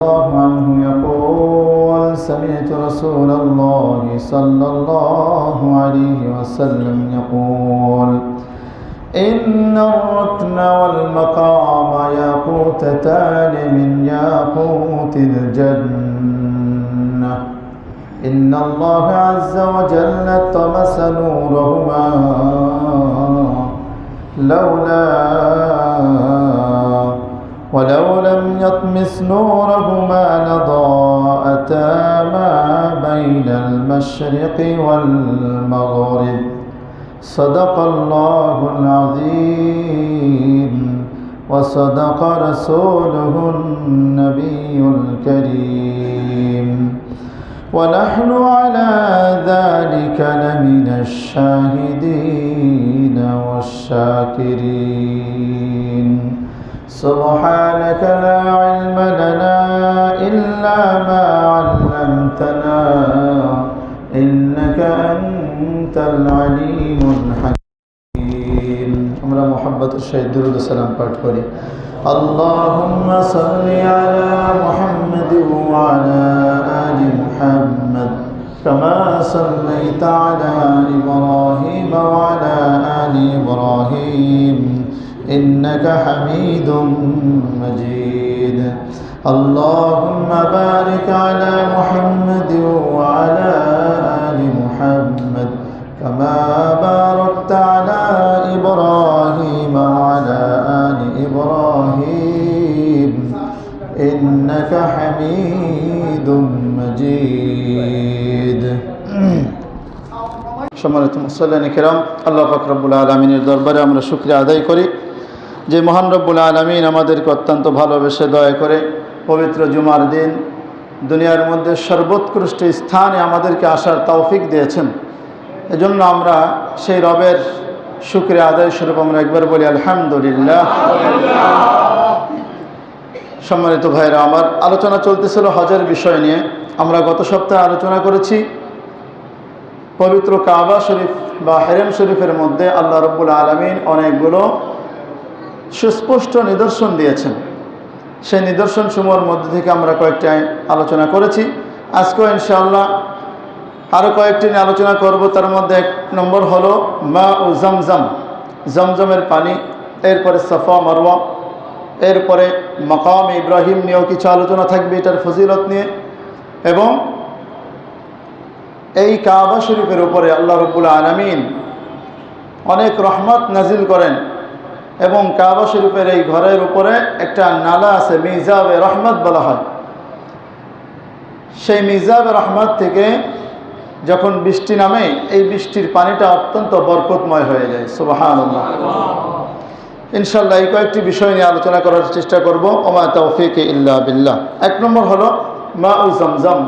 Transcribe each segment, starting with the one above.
الله عنه يقول سمعت رسول الله صلى الله عليه وسلم يقول إن الركن والمقام ياقوتتان من ياقوت الجنة إن الله عز وجل طمس نورهما ولو لم يطمس نورهما لضاءتا ما بين المشرق والمغرب صدق الله العظيم وصدق رسوله النبي الكريم ونحن على ذلك لمن الشاهدين والشاكرين سبحانك لا علم لنا إلا ما علمتنا إنك أنت العليم الحكيم আমরা محبة الشهيد درود السلام পাঠ করি اللهم صل على محمد وعلى آل محمد كما صليت على إبراهيم وعلى آل إبراهيم إنك حميد مجيد اللهم بارك على محمد وعلى آل محمد كما باركت على إبراهيم وعلى آل إبراهيم إنك حميد مجيد সম্মানিত মুসল্লিয়ান কিরাম, আল্লাহ পাক রব্বুল আলামিনের দরবারে আমরা শুকরিয়া আদায় করি যে মহান রব্বুল আলামিন আমাদেরকে অত্যন্ত ভালোবেসে দয়া করে পবিত্র জুমার দিন দুনিয়ার মধ্যে সর্বোৎকৃষ্ট স্থানে আমাদেরকে আসার তৌফিক দিয়েছেন। এজন্য আমরা সেই রবের শুকরিয়া আদায় স্বরূপ আমরা একবার বলি আলহামদুলিল্লাহ। সম্মানিত ভাইরা, আমার আলোচনা চলতেছিল হজের বিষয় নিয়ে। আমরা গত সপ্তাহে আলোচনা করেছি পবিত্র কাবা শরীফ বা হেরেম শরীফের মধ্যে আল্লাহ রব্বুল আলামিন অনেকগুলো সুস্পষ্ট নিদর্শন দিয়েছেন। সেই নিদর্শনসমূহের মধ্যে থেকে আমরা কয়েকটি আলোচনা করেছি। আজকেও ইনশাআল্লাহ আরও কয়েকটি নিয়ে আলোচনা করব। তার মধ্যে এক নম্বর হলো মা ও জমজম, জমজমের পানি। এরপরে সাফা মারওয়া, এরপরে মাকাম ইব্রাহিম নিয়েও কিছু আলোচনা থাকবে, এটার ফজিলত নিয়ে। এবং এই কাবা শরীফের উপরে আল্লাহ রব্বুল আলামিন অনেক রহমত নাজিল করেন এবং কাবা শরীফের এই ঘরের উপরে একটা নালা আছে, মিজাবে রহমত বলা হয়। সেই মিজাবে রহমত থেকে যখন বৃষ্টি নামে, এই বৃষ্টির পানিটা অত্যন্ত বরকতময় হয়ে যায়। সুবহানাল্লাহ। ইনশাআল্লাহ এই কয়েকটি বিষয় নিয়ে আলোচনা করার চেষ্টা করব। ওমা তাওফীক ইল্লা বিল্লাহ। এক নম্বর হলো মা ও জমজম,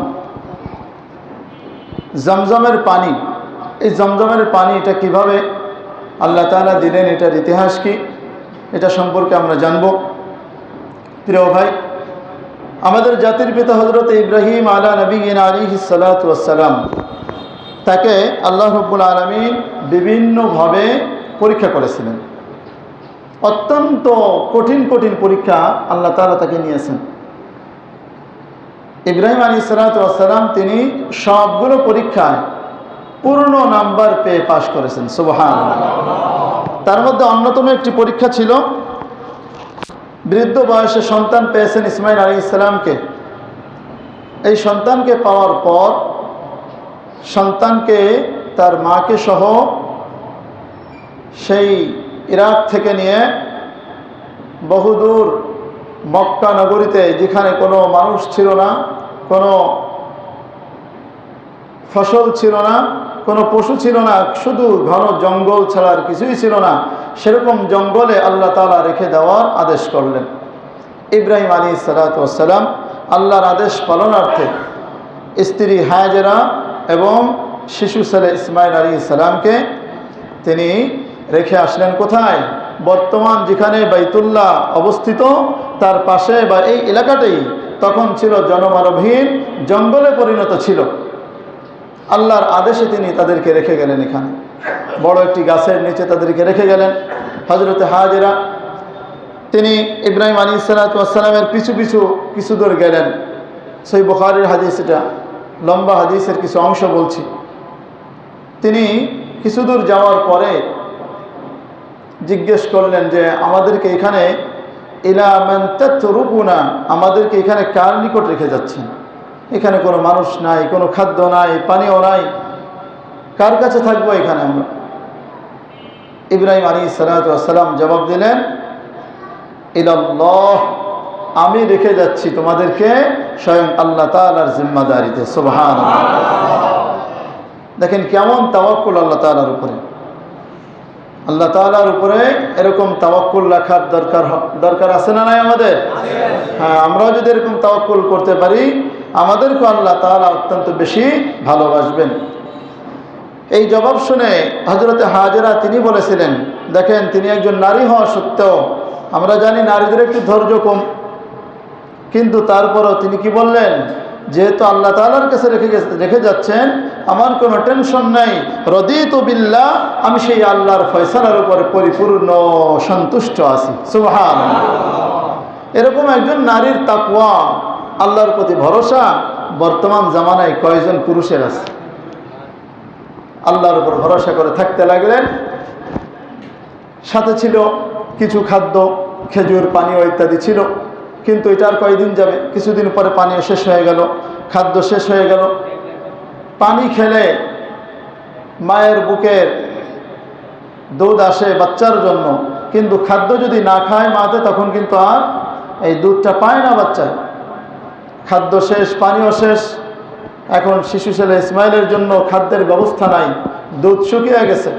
জমজমের পানি। এই জমজমের পানি এটা কিভাবে আল্লাহ তাআলা দিলেন, এটার ইতিহাস কি, এটা সম্পর্কে আমরা জানব। প্রিয় ভাই, আমাদের জাতির পিতা হযরত ইব্রাহিম আলা নবিয়িনা আলাইহিস সালাতু ওয়াস সালাম, তাকে আল্লাহ রাব্বুল আলামিন বিভিন্নভাবে পরীক্ষা করেছিলেন। অত্যন্ত কঠিন কঠিন পরীক্ষা আল্লাহ তাআলা তাকে নিয়েছেন। ইব্রাহিম আলাইহিস সালাতু ওয়াস সালাম তিনি সবগুলো পরীক্ষায় পূর্ণ নাম্বার পেয়ে পাশ করেছেন। সুবহানাল্লাহ। তার মধ্যে অন্যতম একটি পরীক্ষা ছিল, বৃদ্ধ বয়সে সন্তান পেয়েছেন ইসমাইল আলাইহিস সালামকে। এই সন্তানকে পাওয়ার পর সন্তানকে তার মাকে সহ সেই ইরাক থেকে নিয়ে বহুদূর মক্কা নগরীতে, যেখানে কোনো মানুষ ছিল না, কোনো ফসল ছিল না, কোনো পশু ছিল না, শুধু ঘন জঙ্গল ছাড়া আর কিছুই ছিল না, সেরকম জঙ্গলে আল্লাহ তাআলা রেখে দেওয়ার আদেশ করলেন। ইব্রাহিম আলাইহিস সালাতু ওয়াস সালাম আল্লাহর আদেশ পালনার্থে স্ত্রী হাজেরা এবং শিশু ছেলে ইসমাইল আলাইহিস সালামকে তিনি রেখে আসলেন কোথায়? বর্তমান যেখানে বাইতুল্লাহ অবস্থিত তার পাশে বা এই এলাকাটাই তখন ছিল জনমানবহীন জঙ্গলে পরিণত ছিল। আল্লাহর আদেশে তিনি তাদেরকে রেখে গেলেন। এখানে বড় একটি গাছের নিচে তাদেরকে রেখে গেলেন। হযরত হাজেরা তিনি ইব্রাহিম আলাইহিসসালামের পিছু পিছু কিছু দূর গেলেন। সহিহ বুখারীর হাদিস, এটা লম্বা হাদিসের কিছু অংশ বলছি। তিনি কিছু দূর যাওয়ার পরে জিজ্ঞেস করলেন যে আমাদেরকে এখানে ইলা মান তাতরুকুনা, আমাদেরকে এখানে কার নিকট রেখে যাচ্ছেন? এখানে কোনো মানুষ নাই, কোনো খাদ্য নাই, পানীয় নাই, কার কাছে থাকবো এখানে আমরা? ইব্রাহিম আলাইহিসসালাম জবাব দিলেন, ইলাল্লাহ, আমি রেখে যাচ্ছি তোমাদেরকে স্বয়ং আল্লাহ তাআলার জিম্মাদারিতে। সুবহানাল্লাহ। দেখেন কেমন তাওয়াক্কুল আল্লাহ তাআলার উপরে। আল্লাহ তাআলার উপরে এরকম তাওয়াক্কুল রাখার দরকার আছে না নাই আমাদের? হ্যাঁ, আমরাও যদি এরকম তাওয়াক্কুল করতে পারি, আমাদেরকে আল্লাহ তাআলা অত্যন্ত বেশি ভালোবাসবেন। এই জবাব শুনে হযরতে হাজেরা তিনি বলেছিলেন, দেখেন তিনি একজন নারী হওয়া সত্ত্বেও, আমরা জানি নারীদের একটু ধৈর্য কম, কিন্তু তারপরও তিনি কি বললেন, যেহেতু আল্লাহ তাআলার কাছে রেখে যাচ্ছেন, আমার কোনো টেনশন নাই, রদিতু বিল্লাহ, আমি সেই আল্লাহর ফয়সালার উপরে পরিপূর্ণ সন্তুষ্ট আছি। সুবহানাল্লাহ। এরকম একজন নারীর তাকওয়া, আল্লাহর প্রতি ভরসা বর্তমান জামানায় কয়জন পুরুষের আছে? আল্লাহর উপর ভরসা করে থাকতে লাগলেন। সাথে ছিল কিছু খাদ্য, খেজুর, পানীয় ইত্যাদি ছিল, কিন্তু এটা আর কয়দিন যাবে? কিছুদিন পরে পানীয় শেষ হয়ে গেল, খাদ্য শেষ হয়ে গেল। পানি খেলে মায়ের বুকের দুধ আসে বাচ্চার জন্য, কিন্তু খাদ্য যদি না খায় মাতে, তখন কিন্তু আর এই দুধটা পায় না বাচ্চা। খাদ্য শেষ, পানীয় শেষ, এখন শিশু ছেলে ইসমাইলের জন্য খাদ্যের ব্যবস্থা নাই, দুধ শুকিয়ে গেছে।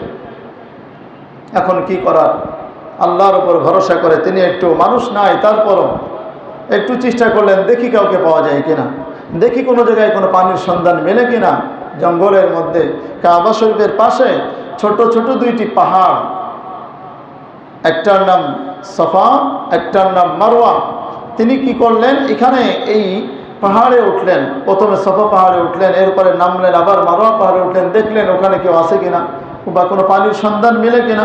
এখন কি করার? আল্লাহর উপর ভরসা করে তিনি, একটু মানুষ নাই তারপরও একটু চেষ্টা করলেন, দেখি কাউকে পাওয়া যায় কিনা, দেখি কোনো জায়গায় কোনো পানির সন্ধান মেলে কিনা। জঙ্গলের মধ্যে কাবা শরীফের পাশে ছোট ছোট দুইটি পাহাড়, একটার নাম সফা, একটার নাম মারওয়া। তিনি কি করলেন, এখানে এই পাহাড়ে উঠলেন, প্রথমে সফা পাহাড়ে উঠলেন, এরপরে নামলেন, আবার মারওয়া পাহাড়ে উঠলেন, দেখলেন ওখানে কেউ আছে কিনা বা কোনো পানির সন্ধান মেলে কিনা।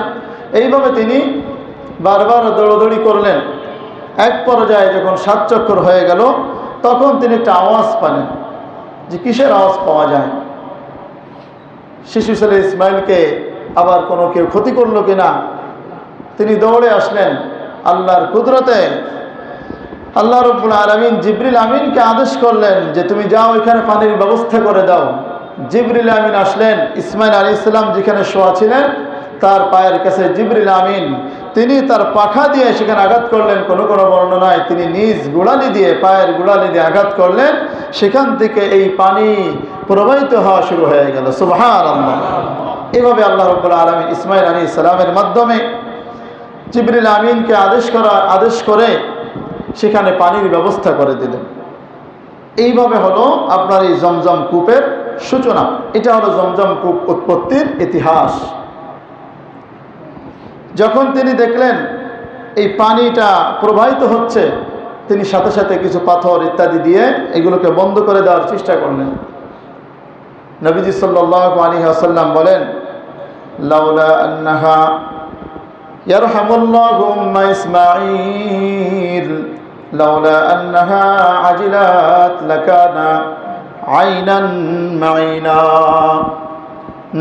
এইভাবে তিনি বারবার দৌড়দৌড়ি করলেন। এক পর্যায়ে যখন 7 চক্কর হয়ে গেল, তখন তিনি একটা আওয়াজ পেলেন, যে কিসের আওয়াজ পাওয়া যায়? শিশু ছেলে ইসমাইলকে আবার কোনো কেউ ক্ষতি করলো কিনা। তিনি দৌড়ে আসলেন। আল্লাহর কুদরতে আল্লাহ রাব্বুল আলামিন জিবরিল আমিনকে আদেশ করলেন যে তুমি যাও, এখানে পানির ব্যবস্থা করে দাও। জিবরিল আমিন আসলেন, ইসমাইল আলাইহিস সালাম যেখানে শোয়া ছিলেন তার পায়ের কাছে জিবরিল আমিন তিনি তার পাখা দিয়ে সেখানে আঘাত করলেন। কোনো কোনো বর্ণনায় তিনি নিজ গোড়ালি দিয়ে, পায়ের গোড়ালি দিয়ে আঘাত করলেন, সেখান থেকে এই পানি প্রবাহিত হওয়া শুরু হয়ে গেল। সুবহানাল্লাহ। এভাবে আল্লাহ রাব্বুল আলামিন ইসমাইল আলাইহিস সালামের মাধ্যমে জিবরিল আমিনকে আদেশ করে সেখানে পানির ব্যবস্থা করে দিলেন। এইভাবে হলো আপনার এই জমজম কূপের সূচনা। এটা হলো জমজম কূপ উৎপত্তির ইতিহাস। যখন তিনি দেখলেন এই পানিটা প্রবাহিত হচ্ছে, তিনি সাথে সাথে কিছু পাথর ইত্যাদি দিয়ে এগুলোকে বন্ধ করে দেওয়ার চেষ্টা করলেন। নবীজি সাল্লাল্লাহু আলাইহি ওয়াসাল্লাম বলেন, লাউলা আন্নাহা ইয়ারহামুল্লাহু উম্মা ইসমাঈল লাউলা আন্নাহা আজিলাত লাকানা আইনান মাইনা।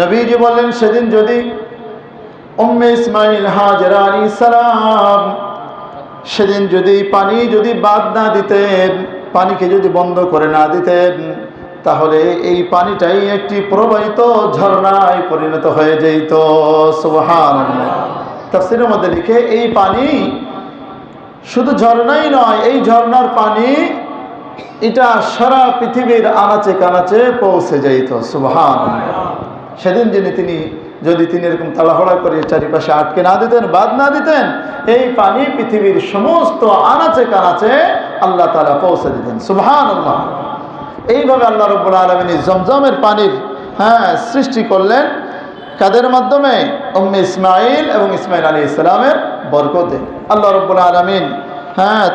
নবীজি বলেন, সেদিন যদি উম্মে ইসমাঈল হাজেরা আলাইহিস সালাম সেদিন যদি পানি যদি বাদ না দিতেন, পানিকে যদি বন্ধ করে না দিতেন, তাহলে এই পানিটাই একটি প্রবাহিত ঝর্ণায় পরিণত হয়ে যেত। সুবহানাল্লাহ। তাফসীরের মধ্যে লিখে, এই পানি শুধু ঝর্ণাই নয়, এই ঝর্ণার পানি এটা সারা পৃথিবীর আনাচে কানাচে পৌঁছে যেত। সুবহানাল্লাহ। সেদিন যদি তিনি এরকম তাড়াহুড়া করে চারিপাশে আটকে না দিতেন, বাদ না দিতেন, এই পানি পৃথিবীর সমস্ত আনাচে কানাচে আল্লাহ তাআলা পৌঁছে দিতেন। সুবহানাল্লাহ। এইভাবে আল্লাহ রাব্বুল আলামিন জমজমের পানির সৃষ্টি করলেন। কাদের মাধ্যমে? উম্মে ইসমাঈল এবং ইসমাঈল আলাইহিস সালামের বরকতে আল্লাহ রাব্বুল আলামিন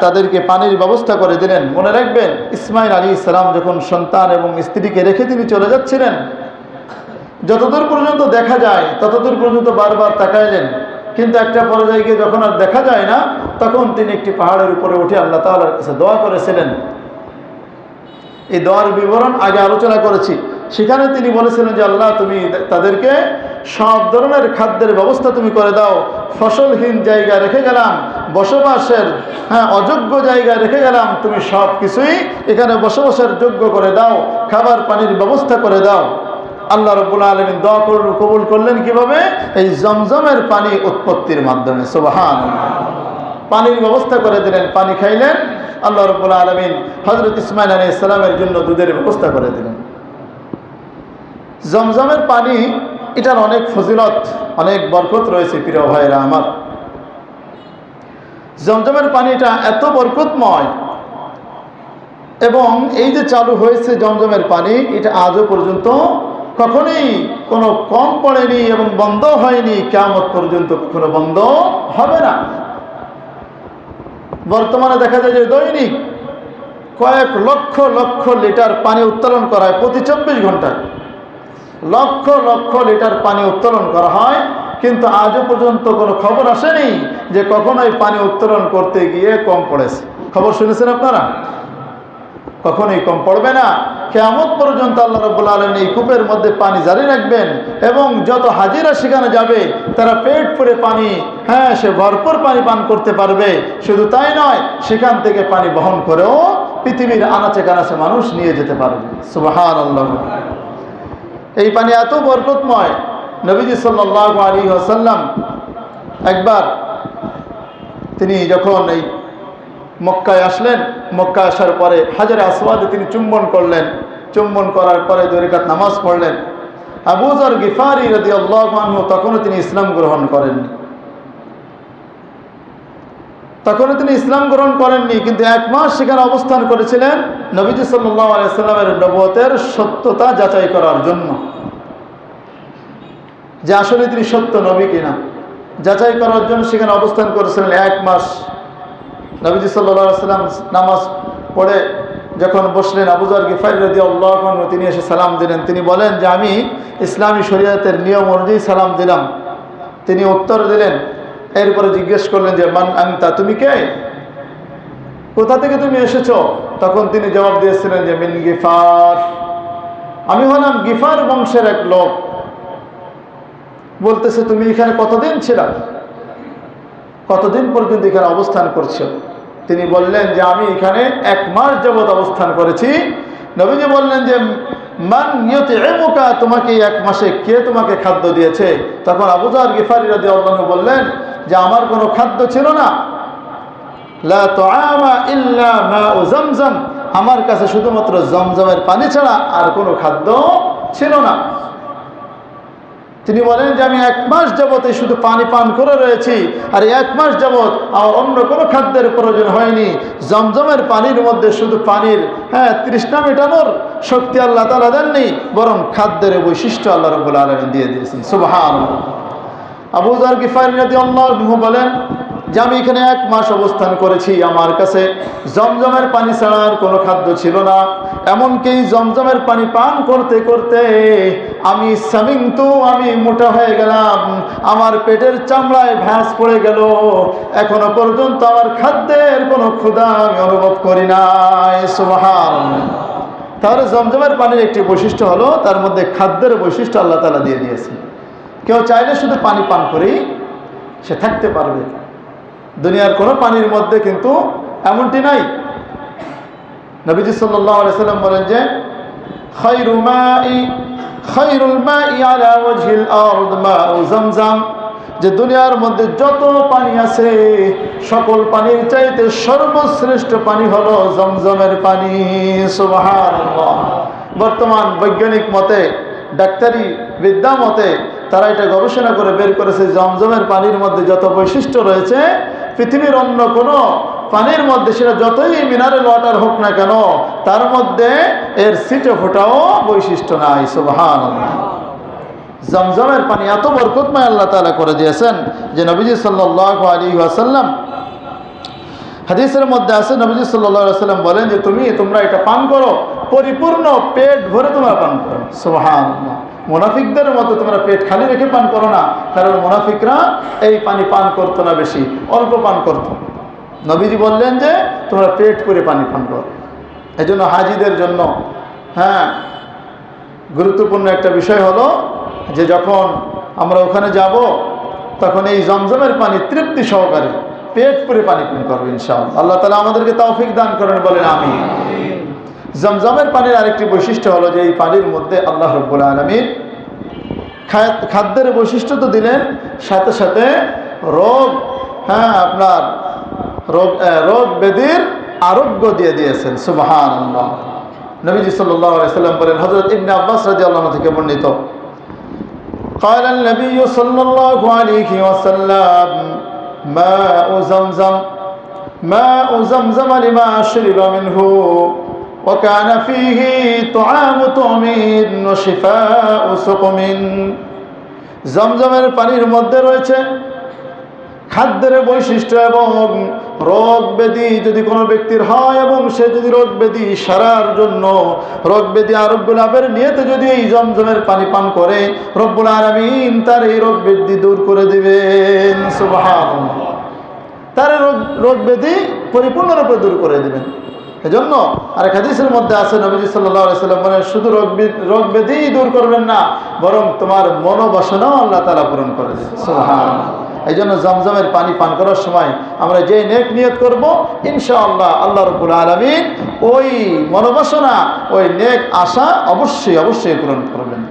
তাদেরকে পানির ব্যবস্থা করে দিলেন। মনে রাখবেন, ইসমাঈল আলাইহিস সালাম যখন সন্তান এবং স্ত্রীকে রেখে তিনি চলে যাচ্ছিলেন, যতদূর পর্যন্ত দেখা যায় ততদূর পর্যন্ত বারবার তাকাইলেন, কিন্তু একটা পর্যায়ে গিয়ে যখন আর দেখা যায় না, তখন তিনি একটি পাহাড়ের উপরে উঠে আল্লাহ তাআলার কাছে দোয়া করেছিলেন। এই দোয়ার বিবরণ আগে আলোচনা করেছি। সেখানে তিনি বলেছিলেন যে আল্লাহ, তুমি তাদেরকে সব ধরনের খাদ্যের ব্যবস্থা তুমি করে দাও, ফসলহীন জায়গা রেখে গেলাম, বসবাসের অযোগ্য জায়গা রেখে গেলাম, তুমি সব কিছুই এখানে বসবাসের যোগ্য করে দাও, খাবার পানির ব্যবস্থা করে দাও। আল্লাহ রাব্বুল আলামিন দোয়া কবুল করলেন কিভাবে? এই জমজমের পানি উৎপত্তির মাধ্যমে। সুবহানাল্লাহ। পানির ব্যবস্থা করে দিলেন, পানি খাইলেন। আল্লাহ রাব্বুল আলামিন হযরত ইসমাঈল আলাইহিস সালামের জন্য দুধের ব্যবস্থা করে দিলেন। জমজমের পানি, এটার অনেক ফজিলত, অনেক বরকত রয়েছে প্রিয় ভাইরা আমার। জমজমের পানিটা এত বরকতময়, এবং এই যে চালু হয়েছে জমজমের পানি, এটা আজও পর্যন্ত কখনোই কোনো কম পড়েনি এবং বন্ধ হয়নি, কিয়ামত পর্যন্ত কখনো বন্ধ হবে না। বর্তমানে দেখা যায় যে দৈনিক কয়েক লক্ষ লক্ষ লিটার পানি উত্তোলন করা হয়, প্রতি 24 ঘন্টায় লক্ষ লক্ষ লিটার পানি উত্তোলন করা হয়, কিন্তু আজও পর্যন্ত কোনো খবর আসেনি যে কখনোই পানি উত্তোলন করতে গিয়ে কম পড়েছে। খবর শুনেছেন আপনারা? কখনোই কম পড়বে না। কিয়ামত পর্যন্ত আল্লাহ রাব্বুল আলামিন এই কূপের মধ্যে পানি জারি রাখবেন, এবং যত হাজিরা সেখানে যাবে তারা পেট ভরে পানি, সে ভরপুর পানি পান করতে পারবে। শুধু তাই নয়, সেখান থেকে পানি বহন করেও পৃথিবীর আনাচে কানাচে মানুষ নিয়ে যেতে পারবে। সুবহানাল্লাহ। এই পানি এত বরকতময়, নবীজি সাল্লাল্লাহু আলাইহি ওয়াসাল্লাম একবার তিনি যখন এই মক্কায় আসলেন, মক্কায় আসার পরে হাজরে আসওয়াদে তিনি চুম্বন করলেন। চুম্বন করার পরে 2 রাকাত নামাজ পড়লেন। আবু যর গিফারি রাদিয়াল্লাহু আনহু তখনও তিনি ইসলাম গ্রহণ করেননি। কিন্তু 1 মাস সেখানে অবস্থান করেছিলেন নবীজি সাল্লাল্লাহু আলাইহি ওয়াসাল্লামের নবুয়তের সত্যতা যাচাই করার জন্য, যে আসলে তিনি সত্য নবী কিনা যাচাই করার জন্য সেখানে অবস্থান করেছিলেন 1 মাস। নবীজি সাল্লাল্লাহু আলাইহি ওয়াসাল্লাম নামাজ পড়ে যখন বসলেন, আবু যর গিফারি রাদিয়াল্লাহু আনহু তিনি এসে সালাম দিলেন। তিনি বলেন যে আমি ইসলামী শরীয়তের নিয়ম অনুযায়ী সালাম দিলাম। তিনি উত্তর দিলেন। এরপরে জিজ্ঞেস করলেন যে মান আনতা, তুমি কে, কোথা থেকে তুমি এসেছো? তখন তিনি জবাব দিয়েছিলেন যে মিন গিফার, আমি হলাম গিফার বংশের এক লোক। বলতেছে তুমি এখানে কতদিন ছিলা, কতদিন পর্যন্ত এখানে অবস্থান করছো? তিনি বললেন যে আমি এখানে 1 মাস যাবৎ অবস্থান করেছি। নবীজি বললেন যে মান ইউতিমুকা, তোমাকে 1 মাসে কে তোমাকে খাদ্য দিয়েছে? তখন আবু যর গিফারি রাদিয়াল্লাহু আনহু বললেন যে আমার কোনো খাদ্য ছিল না। লা তুআমা ইল্লা মাউ জামজাম, আমার কাছে শুধুমাত্র জমজমের পানি ছাড়া আর কোনো খাদ্য ছিল না। তিনি বলেন যে আমি 1 মাস যাবত শুধু পানি পান করে রয়েছি, আর 1 মাস যাবত আমার অন্য কোনো খাদ্যের প্রয়োজন হয়নি। জমজমের পানির মধ্যে শুধু পানির তৃষ্ণা মেটানোর শক্তি আল্লাহ তাআলা দেননি, বরং খাদ্যের বৈশিষ্ট্য আল্লাহ রাব্বুল আলামিন দিয়ে দিয়েছেন। সুবহানাল্লাহ। আবু যর গিফারি রাদিয়াল্লাহু আনহু বলেন যে আমি এখানে 1 মাস অবস্থান করেছি, আমার কাছে জমজমের পানি ছাড়া আর কোনো খাদ্য ছিল না। এমনকি জমজমের পানি পান করতে করতে আমি সামিনতু, আমি মোটা হয়ে গেলাম, আমার পেটের চামড়ায় ভাঁজ পড়ে গেল। এখনো পর্যন্ত আমার খাদ্যের কোনো ক্ষুধা আমি অনুভব করি নাই। সুবহানাল্লাহ। তাহলে জমজমের পানির একটি বৈশিষ্ট্য হলো তার মধ্যে খাদ্যের বৈশিষ্ট্য আল্লাহ তাআলা দিয়ে দিয়েছেন। কেউ চাইলে শুধু পানি পান করেই সে থাকতে পারবে। দুনিয়ার কোনো পানির মধ্যে কিন্তু এমনটি নাই। নবীজি সাল্লাল্লাহু আলাইহি ওয়াসাল্লাম বলেন যে খায়রুল মাই আলা ওয়াজহিল আরদ মাউ জামজাম, যে দুনিয়ার মধ্যে যত পানি আছে সকল পানির চাইতে সর্বশ্রেষ্ঠ পানি হলো জমজমের পানি। সুবহানাল্লাহ। বর্তমান বৈজ্ঞানিক মতে, ডাক্তারি বিদ্যা মতে তারা এটা গবেষণা করে বের করেছে, জমজমের পানির মধ্যে যত বৈশিষ্ট্য রয়েছে পৃথিবীর অন্য কোনো পানির মধ্যে, সেটা যতই মিনারেল ওয়াটার হোক না কেন, তার মধ্যে এর ছিটে ফোটাও বৈশিষ্ট্য নাই। সুবহানাল্লাহ। জমজমের পানি এত বরকতময় আল্লাহ তাআলা করে দিয়েছেন যে নবীজি সাল্লাল্লাহু আলাইহি ওয়াসাল্লাম হাদিসের মধ্যে আছে, নবীজি সাল্লাল্লাহু আলাইহি ওয়াসাল্লাম বলেন যে তোমরা এটা পান করো, পরিপূর্ণ পেট ভরে তোমরা পান করো। সুবহানাল্লাহ। মুনাফিকদের মতো তোমরা পেট খালি রেখে পান করো না, কারণ মুনাফিকরা এই পানি পান করতো না, বেশি অল্প পান করতো। নবীজি বললেন যে তোমরা পেট করে পানি পান করো। এই জন্য হাজিদের জন্য গুরুত্বপূর্ণ একটা বিষয় হলো যে যখন আমরা ওখানে যাব তখন এই জমজমের পানি তৃপ্তি সহকারে পেট করে পানি পান করবো ইনশাআল্লাহ। আল্লাহ তাআলা আমাদেরকে তৌফিক দান করেন, বলেন আমিন। জমজমের পানির আরেকটি বৈশিষ্ট্য হলো যে এই পানির মধ্যে আল্লাহ রাব্বুল আলামিন খাদ্যের বৈশিষ্ট্য তো দিলেন, সাথে সাথে রোগ আপনার রোগ ব্যাধির আরোগ্য দিয়ে দিয়েছেন। সুবহানাল্লাহ। নবীজি সাল্লাল্লাহু আলাইহি সাল্লাম বলেন, হযরত ইবনে আব্বাস রাদিয়াল্লাহু আনহু থেকে বর্ণিত, قال النبي صلى الله عليه وسلم ماء زمزم لما شرب منه وكان فيه طعام طعم وشفاء سقم। জমজমের পানির মধ্যে রয়েছে খাদ্যের বৈশিষ্ট্য এবং রোগ ব্যাধি যদি কোনো ব্যক্তির হয় এবং সে যদি রোগ ব্যাধি সারার জন্য রোগ ব্যাধি আরোগ্য লাভের নিয়তে যদি এই জমজমের পানি পান করে, রব্বুল আলামিন তার এই রোগ ব্যাধি দূর করে দিবেন। সুবহানাল্লাহ। তার রোগ ব্যাধি পরিপূর্ণরূপে দূর করে দিবেন। এজন্য আরেক হাদিসের মধ্যে আছে, নবীজি সাল্লাল্লাহু আলাইহি সাল্লাম বলেন, শুধু রোগ ব্যাধি দূর করবেন না, বরং তোমার মনোবাসনাও আল্লাহ তাআলা পূরণ করে দেবেন। সুবহানাল্লাহ। এই জন্য জমজমের পানি পান করার সময় আমরা যে নেক নিয়ত করব, ইনশাআল্লাহ আল্লাহ রাব্বুল আলামিন ওই মনোবাসনা, ওই নেক আশা অবশ্যই পূরণ করবেন।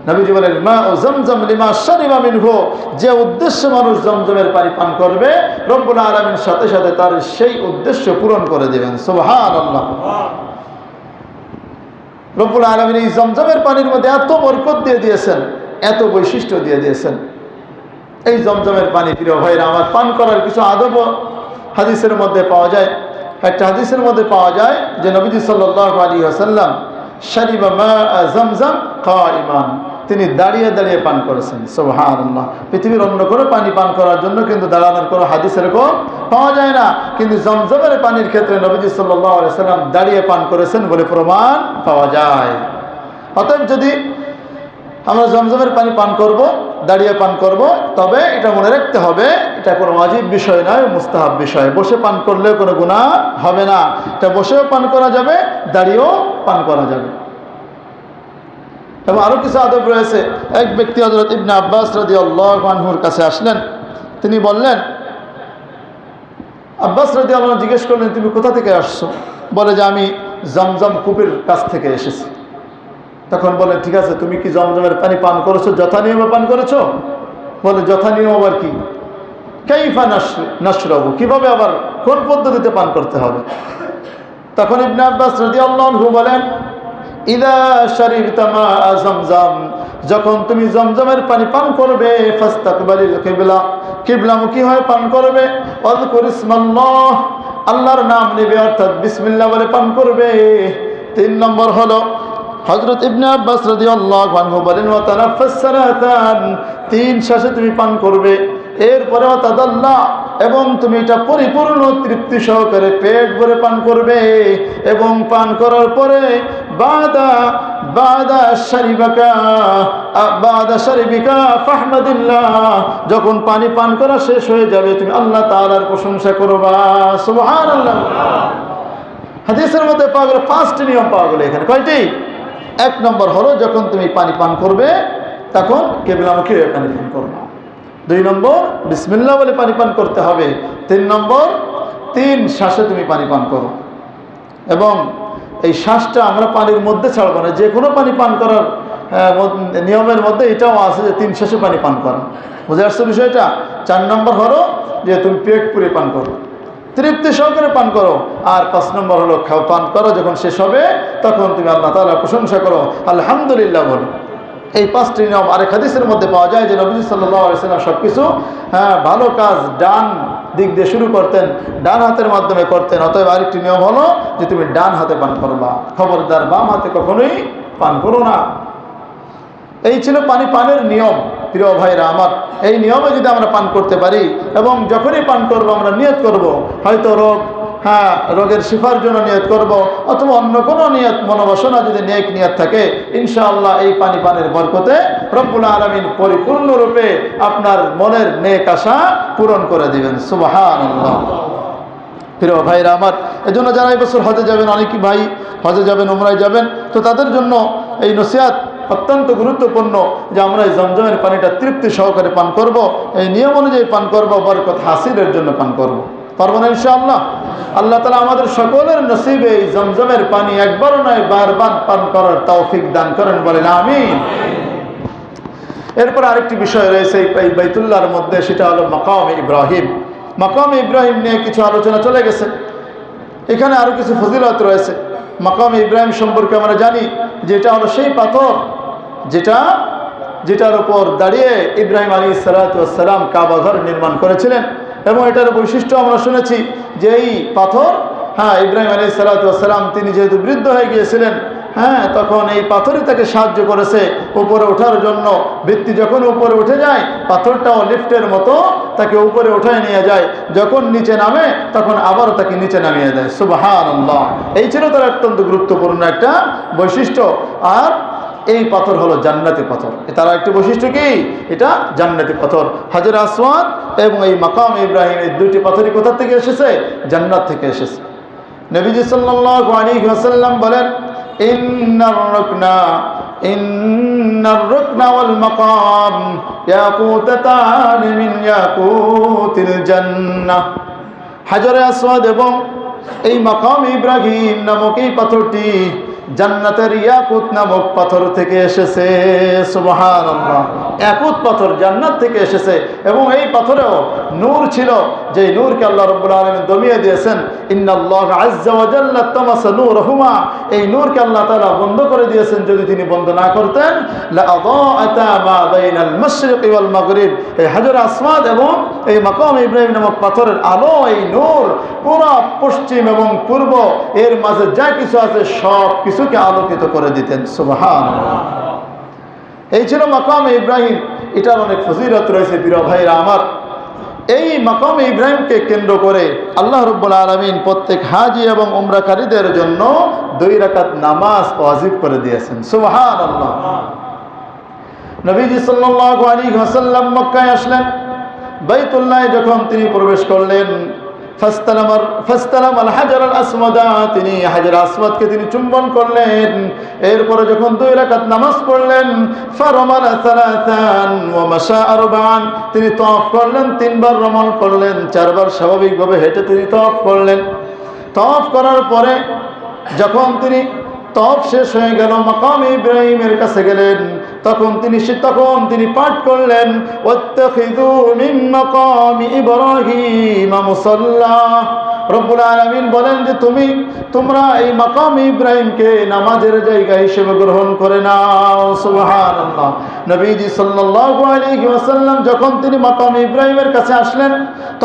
নবীজি বলেন, মা ও জমজম লিমা শারিবা মিনহু, যে উদ্দেশ্যে মানুষ জমজমের পানি পান করবে, রব্বুল আলামিন সাথে সাথে তার সেই উদ্দেশ্য পূরণ করে দিবেন। সুবহানাল্লাহ। রব্বুল আলামিন এই জমজমের পানির মধ্যে এত বরকত দিয়ে দিয়েছেন, এত বৈশিষ্ট্য দিয়ে দিয়েছেন। এই জমজমের পানি প্রিয় ভাইরা আমার, পান করার কিছু আদব হাদিসের মধ্যে পাওয়া যায়। একটা হাদিসের মধ্যে পাওয়া যায় যে নবীজি সাল্লাল্লাহু আলাইহি ওয়াসাল্লাম শারিবা মা জমজম কাইমান, তিনি দাঁড়িয়ে দাঁড়িয়ে পান করেছেন। সুবহানাল্লাহ। পৃথিবীর অন্য কোনো পানি পান করার জন্য কিন্তু দাঁড়ানোর কোনো হাদিস এরকম পাওয়া যায় না, কিন্তু জমজমের পানির ক্ষেত্রে নবীজি সাল্লাল্লাহু আলাইহি ওয়াসাল্লাম দাঁড়িয়ে পান করেছেন বলে প্রমাণ পাওয়া যায়। অতএব যদি আমরা জমজমের পানি পান করব, দাঁড়িয়ে পান করব, তবে এটা মনে রাখতে হবে এটা কোনো ওয়াজিব বিষয় নয়, মুস্তাহাব বিষয়। বসে পান করলে কোনো গুনাহ হবে না, এটা বসেও পান করা যাবে, দাঁড়িয়েও পান করা যাবে। এবং আরও কিছু আদব রয়েছে। এক ব্যক্তি হযরত ইবনে আব্বাস রাদিয়াল্লাহু আনহুর কাছে আসলেন, তিনি বললেন, আব্বাস রাদিয়াল্লাহু আনহু জিজ্ঞেস করলেন, তুমি কোথা থেকে আসছো? বলে যে আমি জমজম কূপের কাছ থেকে এসেছি। তখন বলে, ঠিক আছে, তুমি কি জমজমের পানি পান করেছো, যথা নিয়মে পান করেছো? বলে, যথা নিয়ম আবার কি? কাইফা নাশরাবু, কিভাবে আবার কোন পদ্ধতিতে পান করতে হবে? তখন ইবনে আব্বাস রাদিয়াল্লাহু আনহু বলেন, ইদা শারিবতা মা জমজম, যখন তুমি জমজমের পানি পান করবে, ফাস্তাকবালিল কিবলা, কিবলামুখী হয়ে পান করবে, ওয়াযকুর ইসমাল্লাহ, আল্লাহর নাম নেবে, অর্থাৎ বিসমিল্লাহ বলে পান করবে। 3 নম্বর হলো হযরত ইবনে আব্বাস রাদিয়াল্লাহু আনহু বলেন, ওয়া তানাফাস সালাতান, 3 শ্বাসে তুমি পান করবে। এরপরে ওয়া তাদাল্লা, এবং তুমি এটা পরিপূর্ণ তৃপ্তি সহকারে পেট ভরে পান করবে। এবং পান করার পরে বাদা শারিবিকা ফাহমাদিল্লাহ, যখন পানি পান করা শেষ হয়ে যাবে, তুমি আল্লাহ তাআলার প্রশংসা করবা। সুবহানাল্লাহ। হাদিসের মধ্যে পাওয়া গেল 5টি নিয়ম পাওয়া গেল এখানে। কয়টি? 1 নম্বর হলো যখন তুমি পানি পান করবে তখন কিবলামুখী হয়ে পানি পান করবে। 2 নম্বর বিসমিল্লাহ বলে পানি পান করতে হবে। 3 নম্বর 3 শ্বাসে তুমি পানি পান করো। এবং এই শ্বাসটা আমরা পানির মধ্যে ছাড়বো না, যে কোনো পানি পান করার নিয়মের মধ্যে এটাও আছে যে 3 শ্বাসে পানি পান করা। বুঝে আসছে বিষয়টা? 4 নম্বর হলো যে তুমি পেট পুরে পান করো, তৃপ্তি সহকারে পান করো। আর 5 নম্বর হলো পান করো, যখন শেষ হবে তখন তুমি আল্লাহ তাআলার প্রশংসা করো, আলহামদুলিল্লাহ বলো। এই 5টি নিয়ম আরেক হাদিসের মধ্যে পাওয়া যায় যে নবী সাল্লাল্লাহু আলাইহি ওয়াসাল্লাম সবকিছু ভালো কাজ ডান দিক দিয়ে শুরু করতেন, ডান হাতের মাধ্যমে করতেন। অতএব আরেকটি নিয়ম হলো যে তুমি ডান হাতে পান করবা, খবরদার বাম হাতে কখনোই পান করো না। এই ছিল পানি পানের নিয়ম। প্রিয় ভাইরা আমার, এই নিয়মে যদি আমরা পান করতে পারি এবং যখনই পান করবো আমরা নিয়ত করব, হয়তো রোগ হ্যাঁ রোগের শিফার জন্য নিয়ত করব, অথবা অন্য কোনো নিয়ত মনোবাসনা যদি নেক নিয়ত থাকে, ইনশাআল্লাহ এই পানি পানের বরকতে রব্বুল আলামিন পরিপূর্ণরূপে আপনার মনের নেক আশা পূরণ করে দিবেন। সুবহানাল্লাহ। প্রিয় ভাইরা আমার, এজন্য যারা এই বছর হজে যাবেন, অনেকেই ভাই হজে যাবেন, উমরায় যাবেন, তো তাদের জন্য এই নসিহত অত্যন্ত গুরুত্বপূর্ণ যে আমরা এই জমজমের পানিটা তৃপ্তি সহকারে পান করব, এই নিয়ম অনুযায়ী পান করব, বরকত হাসিলের জন্য পান করব। পারবো না ইনশাআল্লাহ? আল্লাহ তাআলা আমাদের সকলের নসিবে এই জমজমের পানি একবারও নয় বারবার পান করার তৌফিক দান করেন, বলেন আমিন। এরপর আরেকটি বিষয় রয়েছে এই বাইতুল্লাহর মধ্যে, সেটা হলো মাকাম ইব্রাহিম। মাকাম ইব্রাহিম নিয়ে কিছু আলোচনা চলে গেছে, এখানে আরও কিছু ফজিলত রয়েছে। মাকাম ইব্রাহিম সম্পর্কে আমরা জানি যে এটা হলো সেই পাথর যেটার উপর দাঁড়িয়ে ইব্রাহিম আলাইহিস সালাতু ওয়াস সালাম কাবা ঘর নির্মাণ করেছিলেন, এবং এটার বৈশিষ্ট্য আমরা শুনেছি যে এই পাথর, হ্যাঁ ইব্রাহিম আলাইহিস সালাতু ওয়াস সালাম তিনি যেহেতু বৃদ্ধ হয়ে গিয়েছিলেন, হ্যাঁ তখন এই পাথরই তাকে সাহায্য করেছে উপরে ওঠার জন্য। ব্যক্তি যখন উপরে উঠে যায়, পাথরটাও লিফটের মতো তাকে উপরে উঠায় নিয়ে যায়, যখন নিচে নামে তখন আবারও তাকে নিচে নামিয়ে দেয়। সুবহানাল্লাহ। এই ছিল তার অত্যন্ত গুরুত্বপূর্ণ একটা বৈশিষ্ট্য। আর এই পাথর হলো জান্নাতি পাথর, তার একটি বৈশিষ্ট্য কি, এটা জান্নাতি পাথর। হাজর আসওয়াদ এবং এই মাকাম ইব্রাহিম, এই দুইটি পাথরই কোথা থেকে এসেছে? জান্নাত থেকে এসেছে। নবীজি সাল্লাল্লাহু আলাইহি ওয়াসাল্লাম বলেন, ইন্নার রুকনা ওয়াল মাকাম ইয়াকুতাতান মিন ইয়াকুতিল জান্নাহ। হাজরে আসওয়াদ এবং এই মাকাম ইব্রাহিম নামক এই পাথরটি জান্নাতের ইয়াকুত নামক পাথর থেকে এসেছে। সুবহানাল্লাহ। ইয়াকুত পাথর জান্নাত থেকে এসেছে, এবং এই পাথরেও নূর ছিল, যে নূরকে আল্লাহ রাব্বুল আলামিন দমিয়ে দিয়েছেন। ইন্নাল্লাহ আযজা ওয়া জাল্লা তামাসা নূরহুমা, এই নূরকে আল্লাহ তাআলা বন্ধ করে দিয়েছেন। যদি তিনি বন্ধ না করতেন, লা আযাআতা মা বাইনাল মাশরিকি ওয়াল মাগরিব, এই হাজর আসওয়াদ এবং এই মাকাম ইব্রাহিম নামক পাথরের আলো, এই নূর পুরো পশ্চিম এবং পূর্ব এর মাঝে যা কিছু আছে সব কিছুকে আলোকিত করে দিতেন। সুবহানাল্লাহ। এই ছিল মাকাম ইব্রাহিম। এটার অনেক ফজিলত রয়েছে প্রিয় ভাইরা আমার। এই মাকাম ইব্রাহিমকে কেন্দ্র করে আল্লাহ রাব্বুল আলামিন প্রত্যেক হাজি এবং উমরাকারীদের জন্য 2 রাকাত নামাজ ওয়াজিব করে দিয়েছেন। সুবহানাল্লাহ। নবীজি সাল্লাল্লাহু আলাইহি ওয়াসাল্লাম মক্কায় আসলেন, বাইতুল্লাহে যখন তিনি প্রবেশ করলেন, ফাস্তালামাল হাজারাল আসওয়াদা, তিনি হাজার আসওয়াদকে তিনি চুম্বন করলেন। এরপরে যখন 2 রাকাত নামাজ পড়লেন, ফারামালা সালাতান ওয়া মাশা আরবান, তিনি তাওয়াফ করলেন, 3 বার রমল করলেন, 4 বার স্বাভাবিকভাবে হেঁটে তিনি তাওয়াফ করলেন। তাওয়াফ করার পরে যখন তিনি তাওয়াফ শেষ হয়ে গেল, মাকাম ইব্রাহিমের কাছে গেলেন, তখন তিনি পাঠ করলেন, ওয়াত্তাখিযু মিন মাকামি ইব্রাহিম মুসাল্লা। রব্বুল আলামিন বলেন যে তোমরা এই মাকাম ইব্রাহিমকে নামাজের জায়গা হিসেবে গ্রহণ করে নাও। সুবহানাল্লাহ। নবীজি সাল্লাল্লাহু আলাইহি ওয়াসাল্লাম যখন তিনি মাকাম ইব্রাহিমের কাছে আসলেন,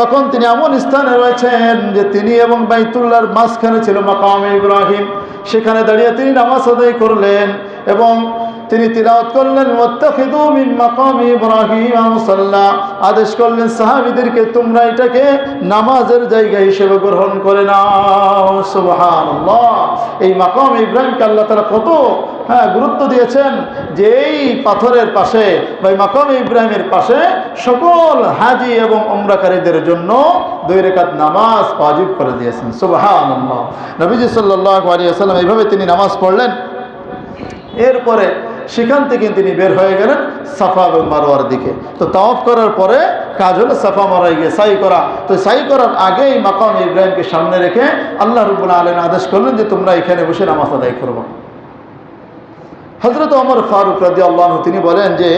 তখন তিনি এমন স্থানে রয়েছেন যে তিনি এবং বাইতুল্লাহর মাঝখানে ছিল মাকাম ইব্রাহিম। সেখানে দাঁড়িয়ে তিনি নামাজ আদায় করলেন এবং তিনি তিলাওয়াত করলেন, ওয়াত্তাখিযু মিন মাকামি ইব্রাহিম মুসাল্লা। আদেশ করলেন সাহাবীদেরকে, তোমরা এটাকে নামাজের জায়গা হিসেবে গ্রহণ করে নাও। সুবহানাল্লাহ। এই মাকাম ইব্রাহিমকে আল্লাহ তাআলা কত গুরুত্ব দিয়েছেন, যে এই পাথরের পাশে বা মাকাম ইব্রাহিমের পাশে সকল হাজি এবং উমরাকারীদের জন্য 2 রাকাত নামাজ ওয়াজিব করে দিয়েছেন। সুবহানাল্লাহ। নবীজি সাল্লাল্লাহু আলাইহি ওয়াসাল্লাম এইভাবে তিনি নামাজ পড়লেন। এরপরে সেখান থেকে তিনি বের হয়ে গেলেন সাফা এবং মারওয়ার দিকে। তো তাওয়াফ করার পরে কাজ হলো সাফা মারওয়ায় গিয়ে সাই করা। তো সাই করার আগেই মাকাম ইব্রাহিমকে সামনে রেখে আল্লাহ রাব্বুল আলামিন আদেশ করলেন যে তোমরা এখানে বসে নামাজ আদায় করবে। হযরত ওমর ফারুক রাদিয়াল্লাহু আনহু তিনি বলেন যে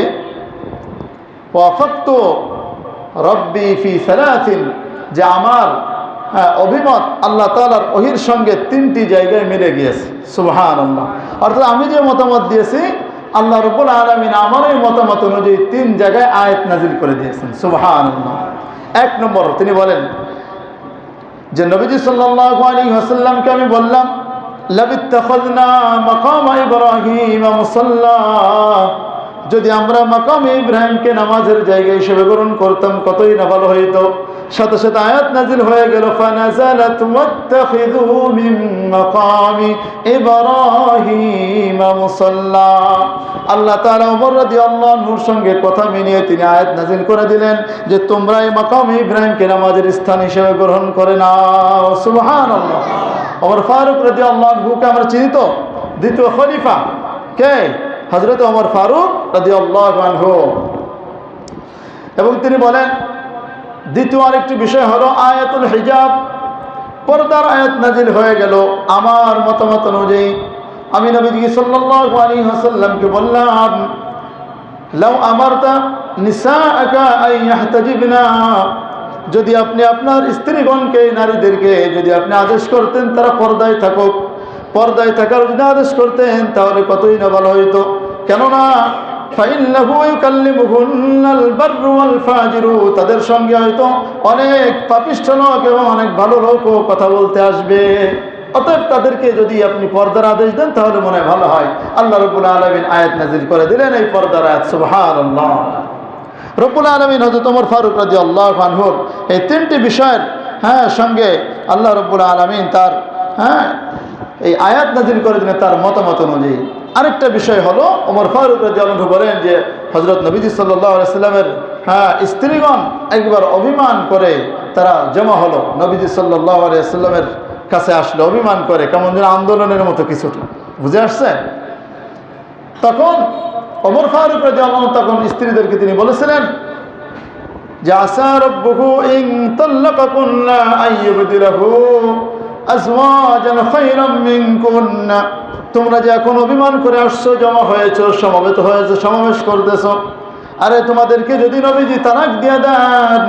ওয়াফাকতু রব্বি ফি সালাতিন, যে আমার অভিমত আল্লাহ তাআলার ওহীর সঙ্গে 3টি জায়গায় মিলে গিয়েছে। সুবহানাল্লাহ। অর্থাৎ আমি যে মতামত দিয়েছি, আল্লাহ রাব্বুল আলামিন আমার এই মতামত অনুযায়ী 3 জায়গায় আয়াত নাজিল করে দিয়েছেন। সুবহানাল্লাহ। 1 নম্বর তিনি বলেন যে নবীজি সাল্লাল্লাহু আলাইহি ওয়াসাল্লামকে আমি বললাম, লাবিত্তাখাযনা মাকাম ইব্রাহিম মুসাল্লা, যদি আমরা মাকাম ইব্রাহিমকে নামাজের জায়গা হিসেবে গ্রহণ করতাম কতই না ভালো হইতো। সাথে সাথে আয়াত নাজিল হয়ে গেল, ফানাজালাত ওয়াত্তাখিযু মিন মাকামি ইব্রাহিম মুসাল্লা। আল্লাহ তাআলা ওমর রাদিয়াল্লাহু আনহুর সঙ্গে কথা মিলিয়ে তিনি আয়াত নাজিল করে দিলেন যে তোমরা এই মাকাম ইব্রাহিমকে নামাজের স্থান হিসেবে গ্রহণ করে নাও। সুবহানাল্লাহ। ওমর ফারুক রাদিয়াল্লাহু আনহুকে আমরা চিনি তো, দ্বিতীয় খলিফা কে? হযরত ওমর ফারুক রাদিয়াল্লাহু আনহু। এবং তিনি বলেন দ্বিতীয় আরেকটি বিষয় হলো আয়াতুল হিজাব, পর্দার আয়াত নাজিল হয়ে গেল। আমার মতামত অনুযায়ী আমি নবীজি সাল্লাল্লাহু আলাইহি ওয়াসাল্লামকে বললাম, লাউ আমারতা নিসাআকা আন ইয়াহতাজিবনা, যদি আপনি আপনার স্ত্রীগণকে, নারীদেরকে যদি আপনি আদেশ করতেন তারা পর্দায় থাকুক, পর্দায় থাকার যদি আদেশ করতেন তাহলে কতই না ভালো হইতো। কেননা ফাইন্নাহু ইউকাল্লিমুহুন্নাল বাররু ওয়াল ফাজিরু, তাদের সঙ্গে হয়তো অনেক পাপিষ্ঠ লোক এবং অনেক ভালো লোকও কথা বলতে আসবে। অতএব তাদেরকে যদি আপনি পর্দার আদেশ দেন তাহলে মনে হয় ভালো হয়। আল্লাহ রাব্বুল আলামিন আয়াত নাযিল করে দিলেন এই পর্দার আয়াত। সুবহানাল্লাহ। রব্বুল আলামিন হযরত ওমর ফারুক রাদিয়াল্লাহু আনহুর এই তিনটি বিষয়ের সঙ্গে আল্লাহ রাব্বুল আলামিন তার এই আয়াত নাযিল করে দিলেন তার মতামত অনুযায়ী। আরেকটা বিষয় হলো ওমর ফারুক রাদিয়াল্লাহু আনহু বলেন যে হযরত নবীজি সাল্লাল্লাহু আলাইহি সাল্লামের স্ত্রীগণ একবার অভিমান করে তারা জমা হলো, নবীজি সাল্লাল্লাহু আলাইহি সাল্লামের কাছে আসলো অভিমান করে, কেমন যেন আন্দোলনের মতো কিছুটা, বুঝে আসছে? তখন ওমর ফারুক রাদিয়াল্লাহু আনহু তখন স্ত্রীদেরকে তিনি বলেছিলেন যে আসা রাব্বুহু ইন তাল্লাকাকুন্না আইয়ুবদিলাহু আজওয়াজান খায়রাম মিনকুন্না, তোমরা যে এখন অভিমান করে আসছো, জমা হয়েছো, সমবেত হয়েছো, সমাবেশ করতেছো, আরে তোমাদেরকে যদি নবীজি তালাক দিয়ে দেন,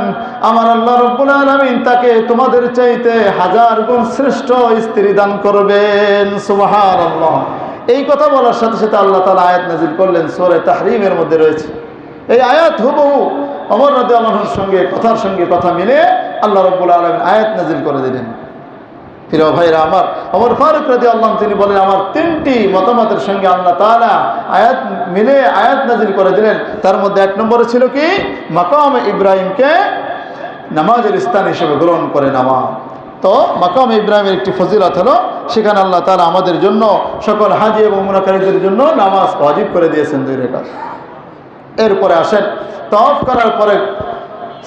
আমার আল্লাহ রাব্বুল আলামিন তাকে তোমাদের চাইতে 1000 গুণ শ্রেষ্ঠ স্ত্রী দান করবেন। সুবহানাল্লাহ। এই কথা বলার সাথে সাথে আল্লাহ তাআলা আয়াত নাযিল করলেন, সূরা তাহরীমের মধ্যে রয়েছে এই আয়াত। হুবহু ওমর রাদিয়াল্লাহু আনহুর সঙ্গে কথার সঙ্গে কথা মিলে আল্লাহ রাব্বুল আলামিন আয়াত নাযিল করে দিলেন। প্রিয় ভাইরা আমার, ওমর ফারুক রাদিয়াল্লাহু আনহু তিনি বলেন আমার তিনটি মতামতের সঙ্গে আল্লাহ তাআলা আয়াত মিলে আয়াত নাযিল করে দিলেন। তার মধ্যে এক নম্বরে ছিল কি, মাকাম ইব্রাহিমকে নামাজের স্থান হিসেবে গ্রহণ করে নেওয়া। তো মাকাম ইব্রাহিমের একটি ফজিলত হলো সেখানে আল্লাহ তাআলা আমাদের জন্য, সকল হাজি এবং উমরাকারীদের জন্য নামাজ ওয়াজিব করে দিয়েছেন 2 রাকাত। এরপরে আসেন তাওয়াফ করার পরে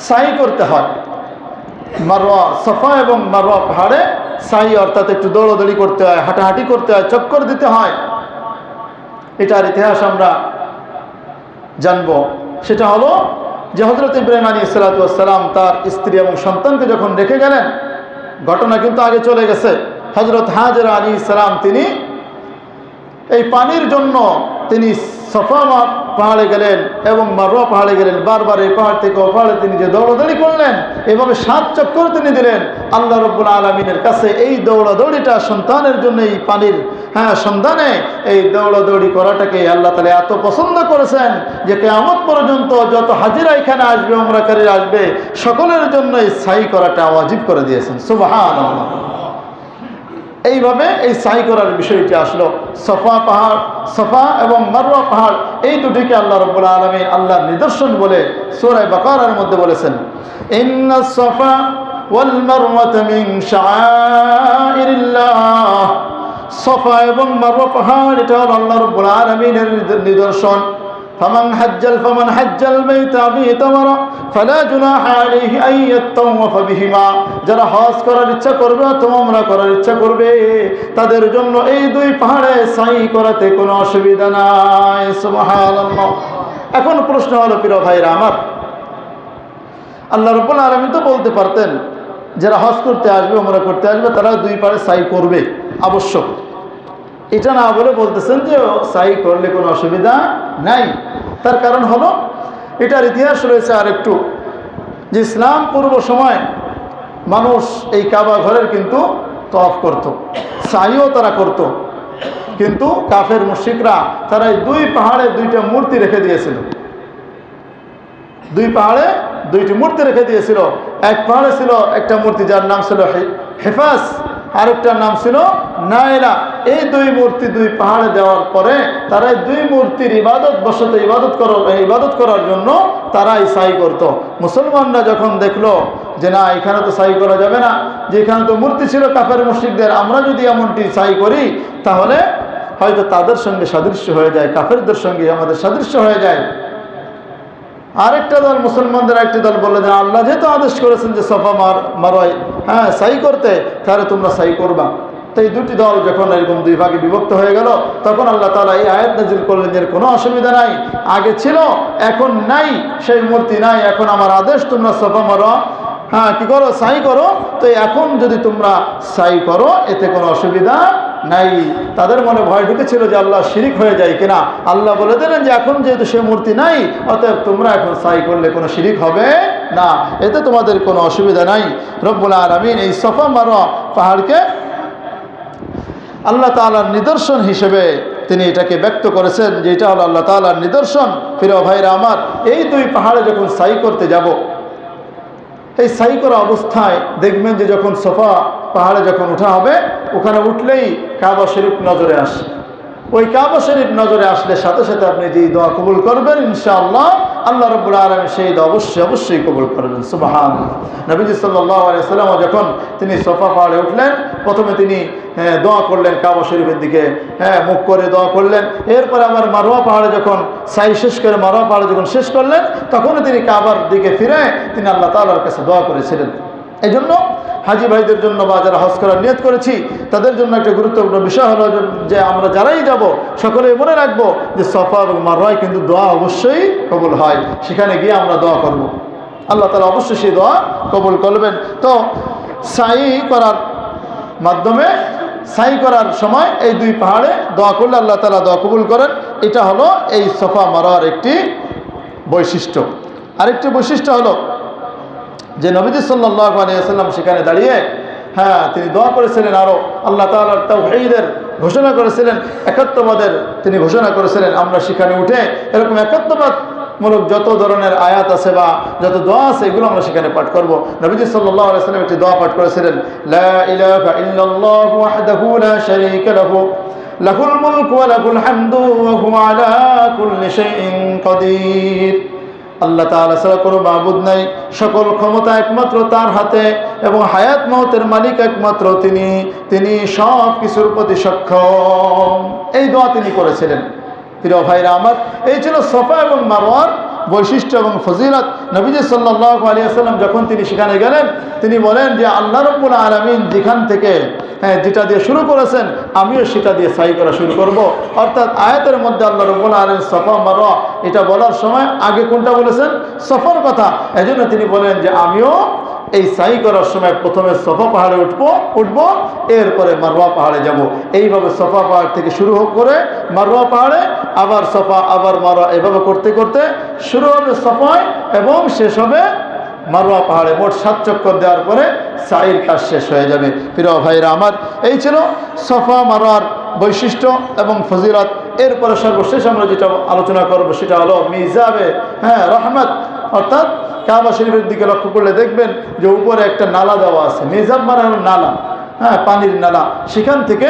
সাই করতে হয়। মারওয়া, সাফা এবং মারওয়া পাহাড়ে সাই অর্থাৎ একটু দৌড়াদৌড়ি করতে হয়, হাঁটাহাঁটি করতে হয়, চক্কর দিতে হয়। এটার ইতিহাস আমরা জানব। সেটা হলো যে হযরত ইব্রাহিম আলাইহিস সালাতু ওয়াস সালাম তার স্ত্রী এবং সন্তানকে যখন রেখে গেলেন, ঘটনা কিন্তু আগে চলে গেছে, হযরত হাজরা আলাইহিস সালাম তিনি এই পানির জন্য তিনি সাফা পাহাড়ে গেলেন এবং মারওয়া পাহাড়ে গেলেন। বারবার এই পাহাড় থেকে ও পাহাড়ে তিনি যে দৌড়াদৌড়ি করলেন, এভাবে 7 চক্কর তিনি দিলেন আল্লাহ রাব্বুল আলামিনের কাছে। এই দৌড়াদৌড়িটা সন্তানের জন্য, এই পানির সন্ধানে এই দৌড়াদৌড়ি করাটাকে আল্লাহ তাআলা এত পছন্দ করেছেন যে কিয়ামত পর্যন্ত যত হাজিরা এখানে আসবে, উমরাকারীরা আসবে, সকলের জন্য এই সাই করাটা ওয়াজিব করে দিয়েছেন। সুবহানাল্লাহ। এইভাবে এই সাই করার বিষয়টি আসলো। সাফা এবং মারওয়া পাহাড় এই দুটিকে আল্লাহ রাব্বুল আলামিন আল্লাহর নিদর্শন বলে সূরা বাকারার মধ্যে বলেছেন, ইন্নাস সাফা ওয়াল মারওয়াতা মিন শাআইরিল্লাহ। সাফা এবং মারওয়া পাহাড় এটা হলো আল্লাহ রাব্বুল আলামিনের নিদর্শন। فمن حج البيت باعتمر فلا جناح عليه أن يطوف بهما, যারা হজ করার ইচ্ছা করবে অথবা উমরা করার ইচ্ছা করবে তাদের জন্য এই 2 পাহাড়ে সাই করাতে কোনো অসুবিধা নাই। সুবহানাল্লাহ। এখন প্রশ্ন হলো প্রিয় ভাইরা আমার, আল্লাহ রাব্বুল আলামিন তো বলতে পারতেন যারা হজ করতে আসবে, উমরা করতে আসবে তারা 2 পাহাড়ে সাই করবে, আবশ্যক। এটা না বলে বলতেছেন যে সাই করলে কোনো অসুবিধা নাই। তার কারণ হলো এটার ইতিহাস রয়েছে আর একটু, যে ইসলাম পূর্ব সময় মানুষ এই কাবা ঘরের কিন্তু তওয়াফ করত, সাইও তারা করত, কিন্তু কাফের মুশরিকরা তারা এই 2 পাহাড়ে 2টা মূর্তি রেখে দিয়েছিল। 2 পাহাড়ে 2টি মূর্তি রেখে দিয়েছিল। এক পাহাড়ে ছিল একটা মূর্তি যার নাম ছিল হেফাজ, আরেকটার নাম ছিল নাইলা। এই 2 মূর্তি 2 পাহাড়ে দেওয়ার পরে তারা এই 2 মূর্তির ইবাদত করার জন্য তারা সাই করত। মুসলমানরা যখন দেখলো যে না এখানে তো সাই করা যাবে না, যে এখানে তো মূর্তি ছিল কাফের মুশরিকদের, আমরা যদি এমনটি সাই করি তাহলে হয়তো তাদের সঙ্গে সাদৃশ্য হয়ে যায়, কাফেরদের সঙ্গে আমাদের সাদৃশ্য হয়ে যায়। আরেকটা দল, মুসলমানদের একটি দল বলল যে আল্লাহ যেহেতু আদেশ করেছেন যে সফা মারোয় সাই করতে, তাহলে তোমরা সাই করবা। তো এই দুটি দল যখন এরকম দুই ভাগে বিভক্ত হয়ে গেল, তখন আল্লাহ তাআলা এই আয়াত নাযিল করলেন যে কোনো অসুবিধা নাই, আগে ছিল এখন নাই, সেই মূর্তি নাই, এখন আমার আদেশ তোমরা সফা মারো, কি করো, সাই করো। তো এখন যদি তোমরা সাই করো এতে কোনো অসুবিধা নাই। তাদের মনে ভয় ঢুকেছিল যে আল্লাহ শিরিক হয়ে যায় কিনা। আল্লাহ বলে দিলেন যে এখন যেহেতু সে মূর্তি নাই, অতএব তোমরা এখন সাই করলে কোনো শিরিক হবে না, এতে তোমাদের কোনো অসুবিধা নাই। রব্বুল আলামিন এই সফা মারোয়া পাহাড়কে আল্লাহ তাআলার নিদর্শন হিসেবে তিনি এটাকে ব্যক্ত করেছেন যে এটা হলো আল্লাহ তাআলার নিদর্শন। প্রিয় ভাইরা আমার, এই দুই পাহাড়ে যখন সাই করতে যাব, এই সাই করা অবস্থায় দেখবেন যে যখন সফা পাহাড়ে যখন ওঠা হবে, ওখানে উঠলেই কাবা শরীফ নজরে আসে। ওই কাবা শরীফ নজরে আসলে সাথে সাথে আপনি যে দোয়া কবুল করবেন ইনশাআল্লাহ, আল্লাহ রাব্বুল আলামিন সেই দোয়া অবশ্যই কবুল করবেন। সুবহানাল্লাহ। নবীজি সাল্লাল্লাহু আলাইহি ওয়াসাল্লাম যখন তিনি সফা পাহাড়ে উঠলেন, প্রথমে তিনি দোয়া করলেন কাবা শরীফের দিকে, মুখ করে দোয়া করলেন। এরপরে আবার মারওয়া পাহাড়ে যখন সাই শেষ করে মারওয়া পাহাড়ে যখন শেষ করলেন, তখনও তিনি কাবার দিকে ফিরে তিনি আল্লাহ তাআলার কাছে দোয়া করেছিলেন। এই জন্য হাজি ভাইদের জন্য বা যারা হজ করার নিয়ত করেছি তাদের জন্য একটা গুরুত্বপূর্ণ বিষয় হলো যে আমরা যারাই যাব সকলে মনে রাখবো যে সফা এবং মারওয়ায় কিন্তু দোয়া অবশ্যই কবুল হয়। সেখানে গিয়ে আমরা দোয়া করব, আল্লাহ তাআলা অবশ্যই সেই দোয়া কবুল করবেন। তো সাই করার মাধ্যমে, সাই করার সময় এই দুই পাহাড়ে দোয়া করলে আল্লাহ তাআলা দোয়া কবুল করেন। এটা হলো এই সফা মারওয়ার একটি বৈশিষ্ট্য। আরেকটি বৈশিষ্ট্য হলো যে নবীজি সাল্লাল্লাহু আলাইহি ওয়াসাল্লাম সেখানে দাঁড়িয়ে তিনি দোয়া করেছিলেন, আরও আল্লাহ তাআলার তাওহীদের ঘোষণা করেছিলেন, একাত্মবাদের তিনি ঘোষণা করেছিলেন। আমরা সেখানে উঠে এরকম একাত্মবাদমূলক যত ধরনের আয়াত আছে বা যত দোয়া আছে এগুলো আমরা সেখানে পাঠ করব। নবীজি সাল্লাল্লাহু আলাইহি ওয়াসাল্লাম একটি দোয়া পাঠ করেছিলেন, লা ইলাহা ইল্লাল্লাহু ওয়াহদাহু লা শারীকা লাহু লাহুল মুলকু ওয়া লাহুল হামদু ওয়া হুয়া আলা কুল্লি শাইইন কাদির। আল্লাহ তাআলা ছাড়া কোনো মাবুদ নাই, সকল ক্ষমতা একমাত্র তার হাতে, এবং হায়াত মওতের মালিক একমাত্র তিনি সব কিছুর প্রতি সক্ষম। এই দোয়া তিনি করেছিলেন। প্রিয় ভাইরা আমার, এই ছিল সফা এবং মারওয়ার বৈশিষ্ট্য এবং ফজিলত। নবীজি সাল্লাল্লাহু আলাইহি ওয়াসাল্লাম যখন তিনি সেখানে গেলেন, তিনি বলেন যে আল্লাহ রাব্বুল আলামিন যেখান থেকে যেটা দিয়ে শুরু করেছেন আমিও সেটা দিয়ে সাই করা শুরু করব। অর্থাৎ আয়াতের মধ্যে আল্লাহ রাব্বুল আলামিন সফা মারওয়া এটা বলার সময় আগে কোনটা বলেছেন? সফার কথা। এজন্য তিনি বলেন যে আমিও এই সাই করার সময় প্রথমে সফা পাহাড়ে উঠবো, এরপরে মারওয়া পাহাড়ে যাব। এইভাবে সফা পাহাড় থেকে শুরু করে মারওয়া পাহাড়ে, আবার সফা আবার মারওয়া, এভাবে করতে করতে শুরু হবে সফায় এবং শেষ হবে মারওয়া পাহাড়ে। মোট 7 চক্কর দেওয়ার পরে সাইর কাজ শেষ হয়ে যাবে। প্রিয় ভাইরা আমার, এই ছিল সফা মারওয়ার বৈশিষ্ট্য এবং ফজিলত। এরপরে সর্বশেষ আমরা যেটা আলোচনা করব সেটা হলো মিজাবে রহমত। অর্থাৎ কাবা শরীফের দিকে লক্ষ্য করলে দেখবেন যে উপরে একটা নালা দেওয়া আছে। মিজাব মানে হলো নালা, পানির নালা। সেখান থেকে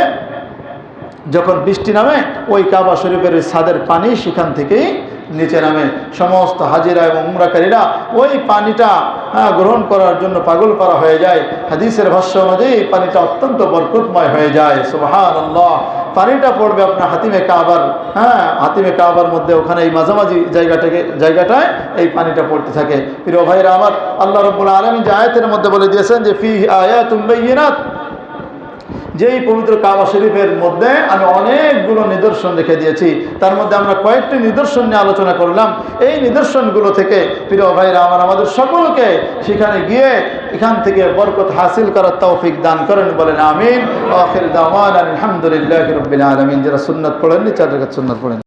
যখন বৃষ্টি নামে ওই কাবা শরীফের ওই ছাদের পানি সেখান থেকেই নিচে নামে। সমস্ত হাজিরা এবং উমরাকারীরা ওই পানিটা গ্রহণ করার জন্য পাগল করা হয়ে যায়। হাদিসের ভাষ্য অনুযায়ী এই পানিটা অত্যন্ত বরকতময় হয়ে যায়। সুবহানাল্লাহ। পানিটা পড়বে আপনার হাতিমে কাবার, হাতিমে কাবার মধ্যে, ওখানে এই মাঝামাঝি জায়গাটায় এই পানিটা পড়তে থাকে। প্রিয় ভাইরা আমার, আল্লাহ রাব্বুল আলামিন যে আয়াতের মধ্যে বলে দিয়েছেন যে ফিহি আয়াতুম বাইয়িনাত, যেই পবিত্র কাবা শরীফের মধ্যে আমি অনেকগুলো নিদর্শন রেখে দিয়েছি। তার মধ্যে আমরা কয়েকটি নিদর্শন নিয়ে আলোচনা করলাম। এই নিদর্শনগুলো থেকে প্রিয় ভাইরা আমার, আমাদের সকলকে সেখানে গিয়ে এখান থেকে বরকত হাসিল করার তৌফিক দান করেন, বলেন আমিন। আখির দাওয়ানা আলহামদুলিল্লাহি রাব্বিল আলামিন। যারা সুন্নাত পড়েননি 4 রাকাত সুন্নাত পড়েন।